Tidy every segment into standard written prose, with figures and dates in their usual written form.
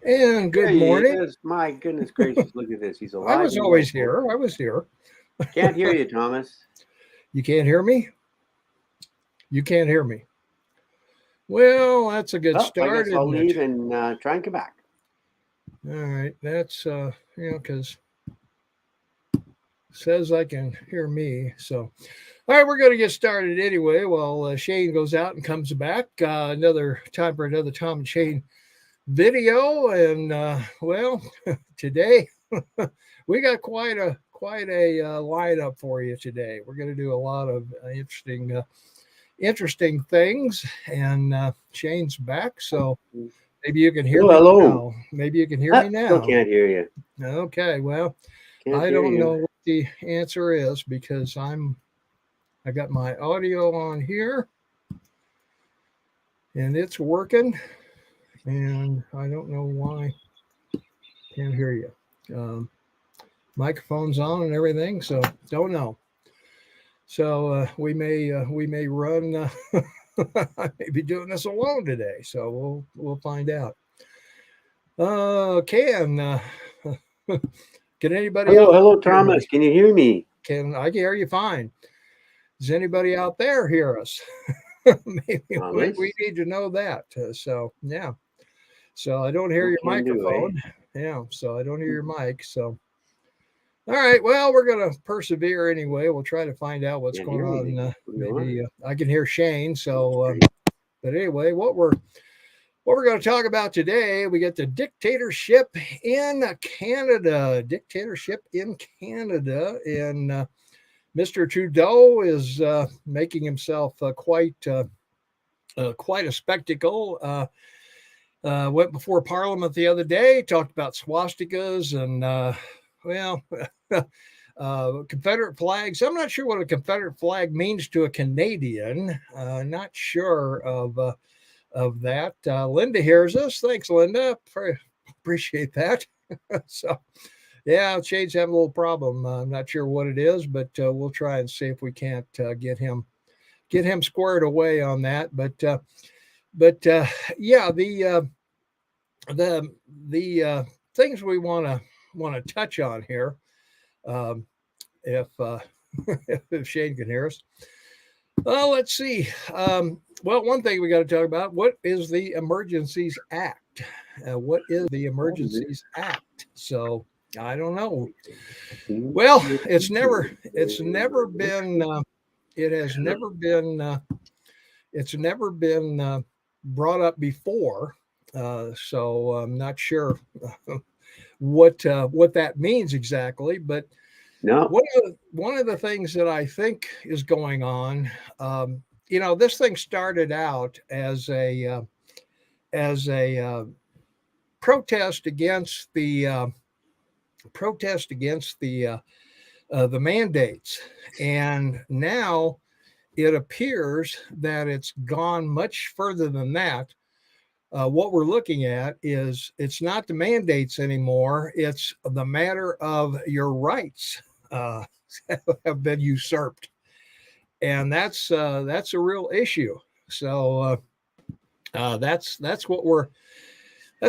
And There good he morning. is. My goodness gracious, look at this. He's I alive was and well, always folks. here. I was here. Can't hear you, Thomas. You can't hear me? You can't hear me. Well, that's a good Oh, I start, guess I'll isn't it? leave and try and come back. All right. That's, because says I can hear me. So, all right, we're going to get started anyway while Shane goes out and comes back. Another time for another Tom and Shane video. And, today we got quite a lineup for you today. We're going to do a lot of interesting things, and Shane's back, so maybe you can hear Hello, me hello. now. Maybe you can hear Ah, me still now. can't hear you. Okay, well, Can't I hear don't know you. what the answer is because I got my audio on here and it's working, and I don't know why I can't hear you. Um, Microphone's on and everything, so don't know. So we may run. I may be doing this alone today, so we'll find out. Can can anybody Hello, out hello, there hear me? Thomas. Can you hear me? Can I can hear you fine? Does anybody out there hear us? maybe we Thomas? need to know that. So yeah. So I don't hear What your can do, eh? microphone. Yeah. So I don't hear your mic. So all right. Well, we're gonna persevere anyway. We'll try to find out what's Can't going hear on. anything. What do you want? Maybe I can hear Shane. So, Strange. but anyway, what we're going to talk about today, we get the dictatorship in Canada. Dictatorship in Canada. And Mr. Trudeau is making himself quite a spectacle. Went before Parliament the other day, talked about swastikas and, well, Confederate flags. I'm not sure what a Confederate flag means to a Canadian. Not sure of that. Linda hears us. Thanks, Linda. Appreciate that. So, yeah, Shade's having a little problem. I'm not sure what it is, but we'll try and see if we can't get him squared away on that. But yeah, the the things we want to touch on here, um, if if Shane can hear us. Well, let's see. Well, one thing we got to talk about: what is the Emergencies Act? What is the What is it? Emergencies Act? So I don't know. Hmm? Well, it's never been it has never been brought up before. So I'm not sure what that means exactly, but No. one of the things that I think is going on, this thing started out as a protest against the mandates, and now it appears that it's gone much further than that. What we're looking at is it's not the mandates anymore; it's the matter of your rights uh, have been usurped, and that's a real issue. So that's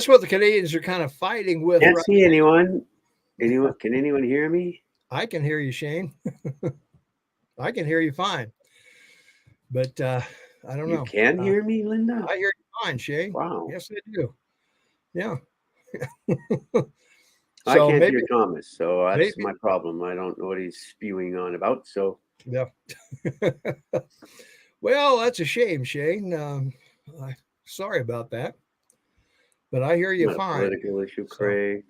what the Canadians are kind of fighting with Can't right see anyone. now. Anyone? Can anyone hear me? I can hear you, Shane. I can hear you fine, but I don't You know. can hear me, Linda? I hear you fine, Shane. Wow. Yes, I do. Yeah. I So can't maybe, hear Thomas, so that's maybe, my problem. I don't know what he's spewing on about. So, yeah. Well, that's a shame, Shane. I, sorry about that, but I hear you not a fine. political issue, So, Craig.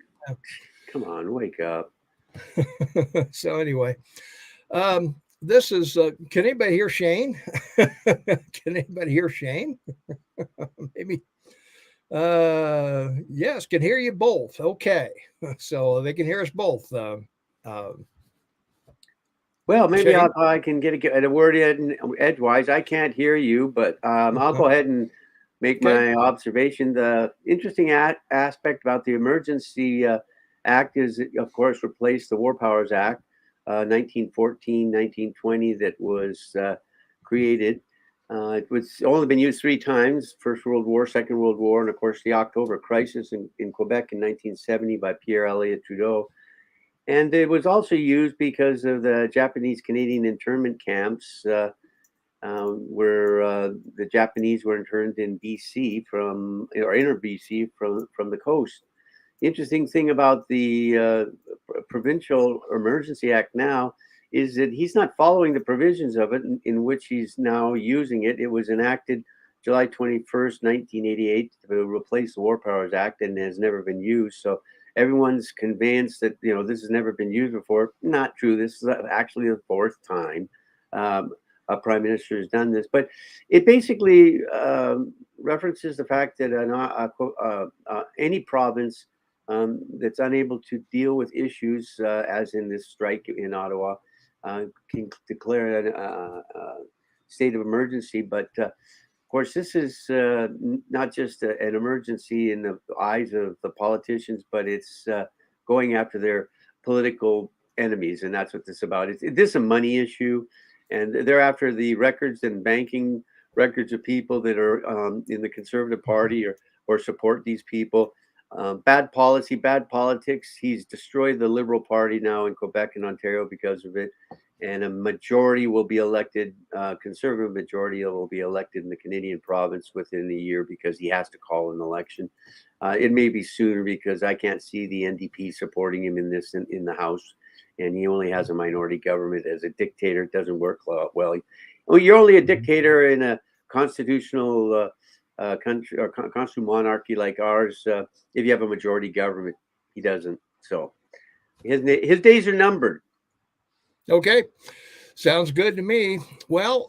Come on, wake up. yeah. So anyway, this is. Can anybody hear Shane? Can anybody hear Shane? Maybe. Yes, can hear you both. Okay, so they can hear us both. Well, maybe Shane. I can get a word in edgewise. I can't hear you, but I'll go ahead and make Okay. my observation. The interesting aspect about the Emergency Act is, it, of course, replaced the War Powers Act, 1914, 1920, that was created It was only been used 3 times: First World War, Second World War, and of course the October crisis in Quebec in 1970 by Pierre Trudeau. And it was also used because of the Japanese Canadian internment camps, where the Japanese were interned in BC or inner BC from the coast. The interesting thing about the Provincial Emergency Act now is that he's not following the provisions of it in which he's now using it. It was enacted July 21st, 1988 to replace the War Powers Act and has never been used. So everyone's convinced that, this has never been used before. Not true. This is actually the 4th time a prime minister has done this. But it basically references the fact that any province that's unable to deal with issues, as in this strike in Ottawa, can declare a state of emergency. But of course, this is not just an emergency in the eyes of the politicians, but it's going after their political enemies, and that's what this is about. This is a money issue, and they're after the records and banking records of people that are in the Conservative Party or support these people. Bad policy, bad politics. He's destroyed the Liberal Party now in Quebec and Ontario because of it. And a majority will be elected, Conservative majority will be elected in the Canadian province within a year because he has to call an election. It may be sooner because I can't see the NDP supporting him in the House. And he only has a minority government. As a dictator, it doesn't work well. You're only a dictator in a constitutional country or constitutional monarchy like ours if you have a majority government. He doesn't. So his days are numbered. Okay, sounds good to me. Well,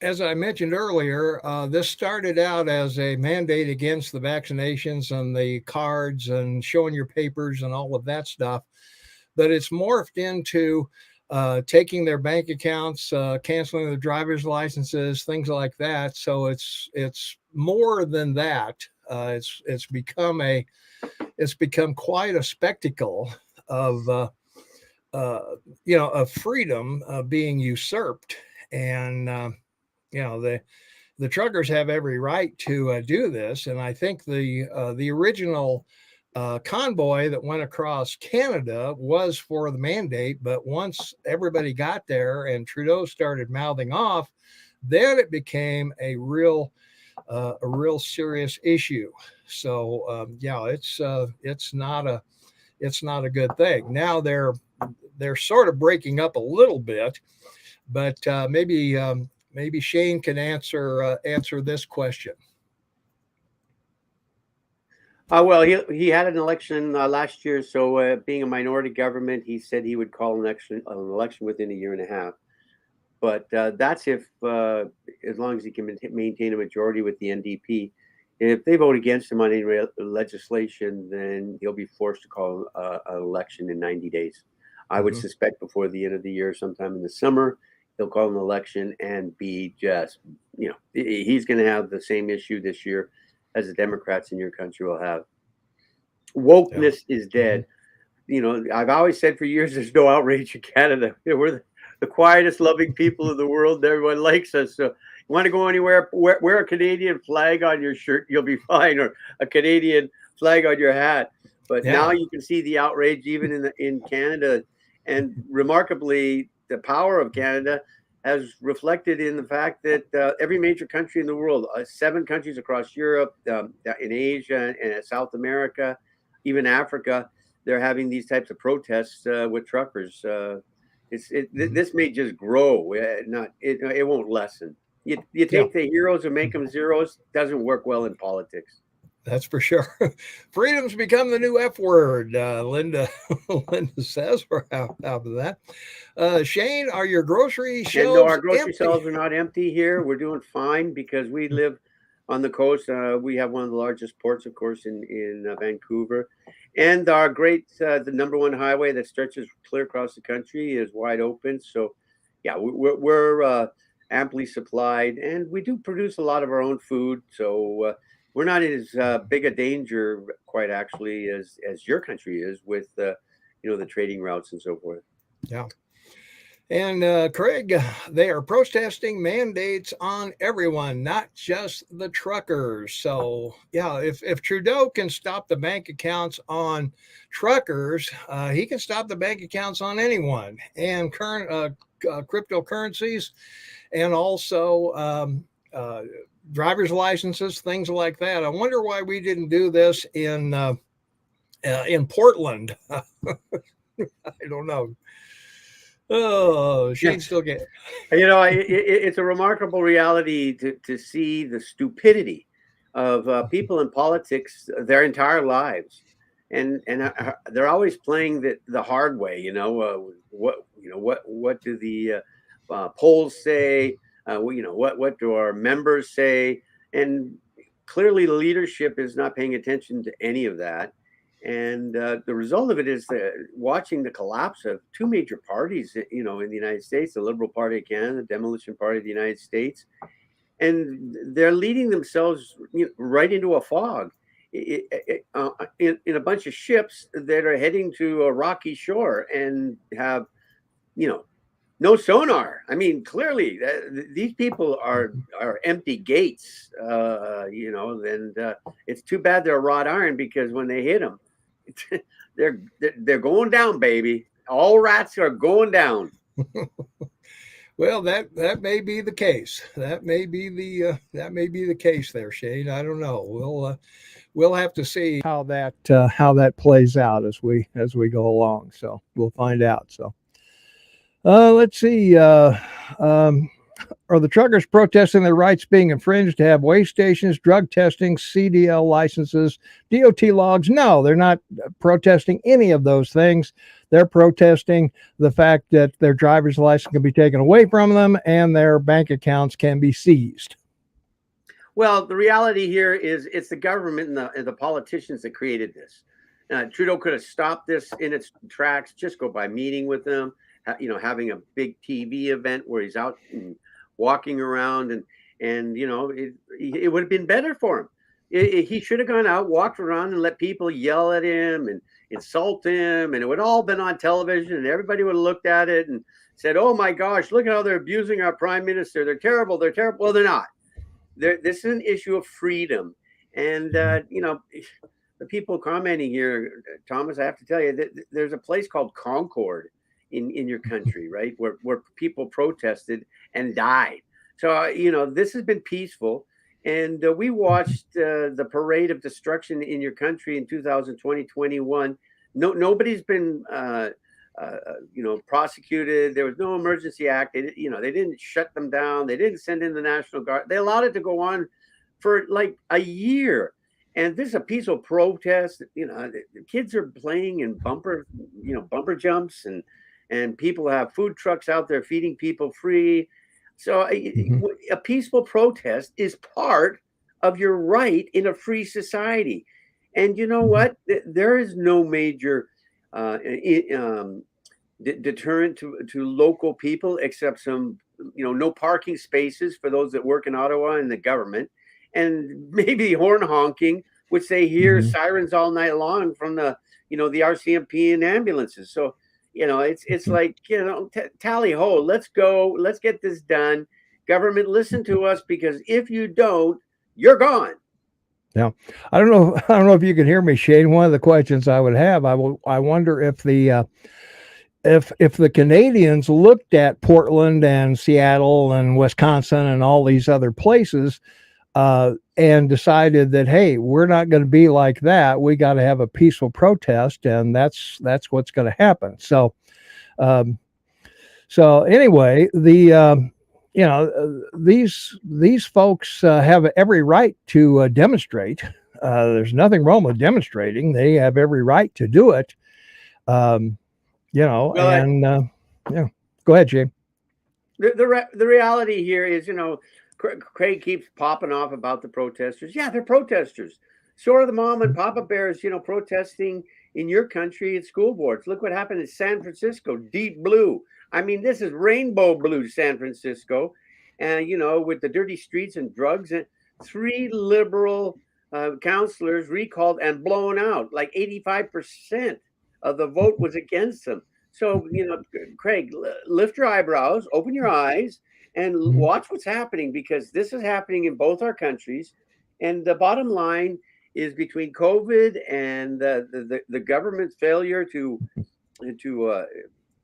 as I mentioned earlier, this started out as a mandate against the vaccinations and the cards and showing your papers and all of that stuff, but it's morphed into taking their bank accounts, canceling their driver's licenses, things like that. So it's more than that. It's become quite a spectacle of of freedom being usurped, and the truckers have every right to do this. And I think the original convoy that went across Canada was for the mandate, but once everybody got there and Trudeau started mouthing off, then it became a real serious issue. So it's not a good thing. Now they're sort of breaking up a little bit, but maybe Shane can answer this question. Well, he had an election last year, so being a minority government, he said he would call an election within a year and a half. But that's if, as long as he can maintain a majority with the NDP. If they vote against him on any legislation, then he'll be forced to call an election in 90 days. I would suspect before the end of the year, sometime in the summer, he'll call an election and be just, he's going to have the same issue this year as the Democrats in your country will have. Wokeness is dead. I've always said for years, there's no outrage in Canada. We're the quietest, loving people in the world. Everyone likes us. So you want to go anywhere, wear a Canadian flag on your shirt, you'll be fine, or a Canadian flag on your hat. But now you can see the outrage even in Canada. And remarkably, the power of Canada has reflected in the fact that every major country in the world, 7 countries across Europe, in Asia, and South America, even Africa, they're having these types of protests with truckers. This may just grow, it won't lessen. You take the heroes and make them zeros, doesn't work well in politics. That's for sure. Freedom's become the new F word, Linda says. We're out of that. Shane, are your grocery shelves no, our grocery empty? shelves are not empty here. We're doing fine because we live on the coast. We have one of the largest ports, of course, in Vancouver. And our the number 1 highway that stretches clear across the country is wide open. So, yeah, we're amply supplied. And we do produce a lot of our own food. So, we're not as big a danger, quite actually, as your country is with the trading routes and so forth. Yeah. And Craig, they are protesting mandates on everyone, not just the truckers. So, yeah, if Trudeau can stop the bank accounts on truckers, he can stop the bank accounts on anyone and current cryptocurrencies and also driver's licenses, things like that. I wonder why we didn't do this in Portland. I don't know. Oh, Shane Yes. still get. It's a remarkable reality to see the stupidity of people in politics their entire lives, and they're always playing the hard way. What do the polls say? What do our members say? And clearly, the leadership is not paying attention to any of that. And the result of it is watching the collapse of two major parties, in the United States, the Liberal Party of Canada, the Demolition Party of the United States, and they're leading themselves right into a fog in a bunch of ships that are heading to a rocky shore and have, no sonar. I mean, clearly, these people are empty gates, and it's too bad they're wrought iron, because when they hit them, they're going down, baby. All rats are going down. Well, that may be the case. That may be the case there, Shane. I don't know. We'll have to see how that plays out as we go along. So we'll find out. So let's see. Are the truckers protesting their rights being infringed to have weigh stations, drug testing, CDL licenses, DOT logs? No, they're not protesting any of those things. They're protesting the fact that their driver's license can be taken away from them and their bank accounts can be seized. Well, the reality here is it's the government and the politicians that created this. Trudeau could have stopped this in its tracks, just go by meeting with them, having a big TV event where he's out and walking around, and it would have been better for him. He should have gone out, walked around, and let people yell at him and insult him, and it would all been on television, and everybody would have looked at it and said, "Oh my gosh, look at how they're abusing our prime minister. They're terrible. They're terrible." Well, they're not. This is an issue of freedom, and the people commenting here, Thomas, I have to tell you that there's a place called Concord in your country, right, where people protested and died. So this has been peaceful, and we watched the parade of destruction in your country in 2020, 21. Nobody's been prosecuted. There was no Emergency Act. They didn't shut them down. They didn't send in the National Guard. They allowed it to go on for like a year. And this is a peaceful protest. The kids are playing in bumper jumps, and people have food trucks out there feeding people free. So a peaceful protest is part of your right in a free society. And you know what? There is no major deterrent to local people, except some, no parking spaces for those that work in Ottawa and the government, and maybe horn honking, which they hear sirens all night long from the RCMP and ambulances. So, it's like, tally ho, let's go, let's get this done. Government, listen to us, because if you don't, you're gone. Yeah, I don't know if you can hear me, Shane. One of the questions I would have, I wonder if the Canadians looked at Portland and Seattle and Wisconsin and all these other places and decided that, hey, we're not going to be like that. We got to have a peaceful protest, and that's what's going to happen. So anyway, these folks have every right to demonstrate. There's nothing wrong with demonstrating. They have every right to do it. Go ahead, Jay. The reality here is, Craig keeps popping off about the protesters. Yeah, they're protesters. So are the mom and papa bears, protesting in your country at school boards. Look what happened in San Francisco, deep blue. I mean, this is rainbow blue San Francisco. And, with the dirty streets and drugs, and 3 liberal counselors recalled and blown out. Like 85% of the vote was against them. So, Craig, lift your eyebrows, open your eyes, and watch what's happening, because this is happening in both our countries. And the bottom line is, between COVID and the government's failure to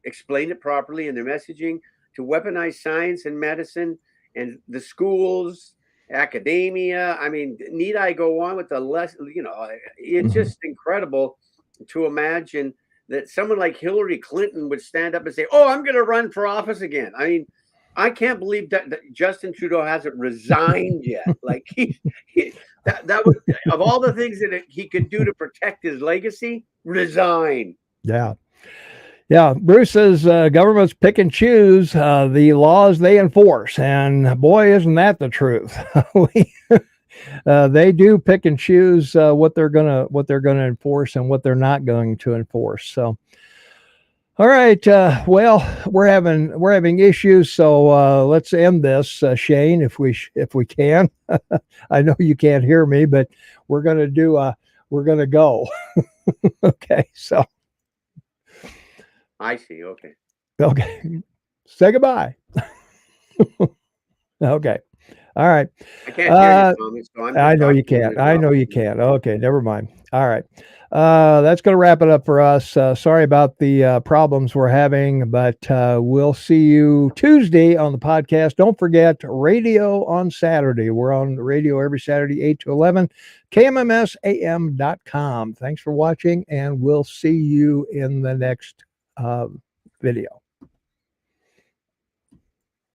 explain it properly in their messaging, to weaponize science and medicine, and the schools, academia. I mean, need I go on with the less? It's just incredible to imagine that someone like Hillary Clinton would stand up and say, "Oh, I'm going to run for office again." I mean, I can't believe that Justin Trudeau hasn't resigned yet. Like that was, of all the things that he could do to protect his legacy, resign. Yeah. Yeah, Bruce says governments pick and choose the laws they enforce, and boy, isn't that the truth? They do pick and choose what they're gonna enforce and what they're not going to enforce. So, all right, well, we're having issues, so let's end this, Shane, if we can. I know you can't hear me, but we're gonna go. Okay, so. I see. Okay. Okay. Say goodbye. Okay. All right. I can't hear you, Thomas, so I'm just I know you talking can't. to I know you can't. Okay. Never mind. All right. That's going to wrap it up for us. Sorry about the problems we're having, but we'll see you Tuesday on the podcast. Don't forget radio on Saturday. We're on the radio every Saturday, 8 to 11, kmmsam.com. Thanks for watching, and we'll see you in the next video.